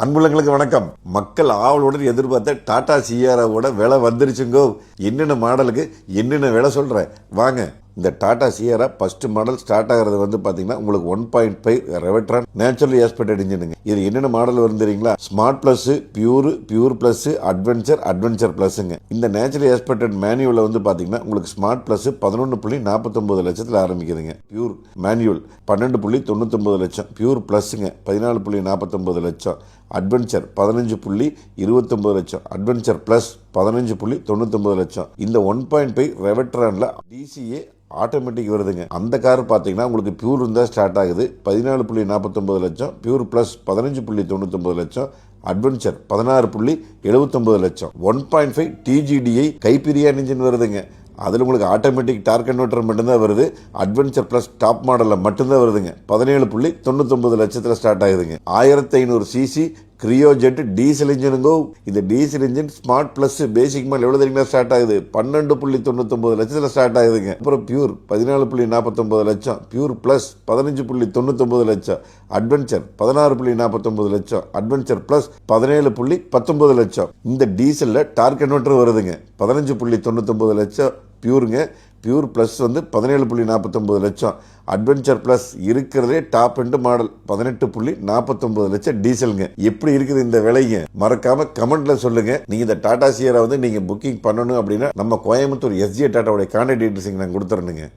அன்புள்ளங்களுக்கு வணக்கம். மக்கள் ஆவலுடன் எதிர்பார்த்த டாடா சிஆராவோட விலை வந்துருச்சுங்கோ. என்னென்ன மாடலுக்கு என்னென்ன விலை சொல்கிறேன் வாங்க. இந்த டாடா சிஆரா ஃபர்ஸ்ட் மாடல் ஸ்டார்ட் ஆகிறது வந்து பார்த்தீங்கன்னா உங்களுக்கு 1.5 ரெவட்ரான் நேச்சுரலி ஏஸ்பெக்டட் இன்ஜினுங்க. இது என்னென்ன மாடல் வரும் தெரியுங்களா? Smart plus, pure plus, adventure பிளஸ்ங்க. இந்த நேச்சுரலி ஏஸ்பெக்டட் மேனுவலில் வந்து பார்த்தீங்கன்னா உங்களுக்கு ஸ்மார்ட் பிளஸ் 11.49 லட்சத்தில் ஆரம்பிக்குதுங்க. பியூர் மேனுவல் 12.99 லட்சம். பியூர் பிளஸ்ங்க 14.49 லட்சம். அட்வென்ச்சர் 15.29 லட்சம். அட்வென்ச்சர் பிளஸ் 15.99 லட்சம். இந்த 1.5 ரெவட்ரான்ல டிசிஏ ஆட்டோமேட்டிக் வருதுங்க. அந்த கார் பார்த்தீங்கன்னா உங்களுக்கு பியூர் இருந்தால் ஸ்டார்ட் ஆகுது 14.49 லட்சம். பியூர் பிளஸ் 15.99 லட்சம். அட்வென்ச்சர் 16.79 லட்சம். 1.5 டிஜிடிஐ கைப்பிரியான் இன்ஜின் வருதுங்க. அதில் உங்களுக்கு ஆட்டோமேட்டிக் டார்க் கன்வெர்ட்டர் மட்டும்தான் வருது. அட்வென்ச்சர் பிளஸ் டாப் மாடலில் மட்டும்தான் வருதுங்க. 17.99 லட்சத்தில் ஸ்டார்ட் ஆகுதுங்க. 1500 சிசி கிரியோஜெட் டீசல் இன்ஜினுங்கோ. இந்த diesel engine smart plus basic model எவ்வளவு தெரியுமா ஸ்டார்ட் ஆகுது? 12.99 லட்சத்தில் ஸ்டார்ட் ஆகுதுங்க. அப்புறம் பியூர் 14.49 லட்சம். பியூர் பிளஸ் 15.99 லட்சம். அட்வென்ச்சர் 16.49 லட்சம். அட்வென்ச்சர் பிளஸ் 17.19 லட்சம். இந்த டீசல்ல டார்க் கன்வெர்ட்டர் வருதுங்க. 15.99 லட்சம் பியூருங்க. பியூர் பிளஸ் வந்து 17.49 லட்சம். அட்வென்ச்சர் பிளஸ் இருக்கிறதே டாப் எண்ட் மாடல் 18.49 லட்சம் டீசலுங்க. எப்படி இருக்குது இந்த விலைங்க? மறக்காம கமெண்ட்ல சொல்லுங்க. நீங்க இந்த டாடா சிஆரா வந்து நீங்க புக்கிங் பண்ணணும் அப்படின்னா நம்ம கோயம்புத்தூர் எஸ்ஜே டாட்டாவுடைய கான்டாக்ட் டீடைல்ஸ் நான் கொடுத்துறேனுங்க.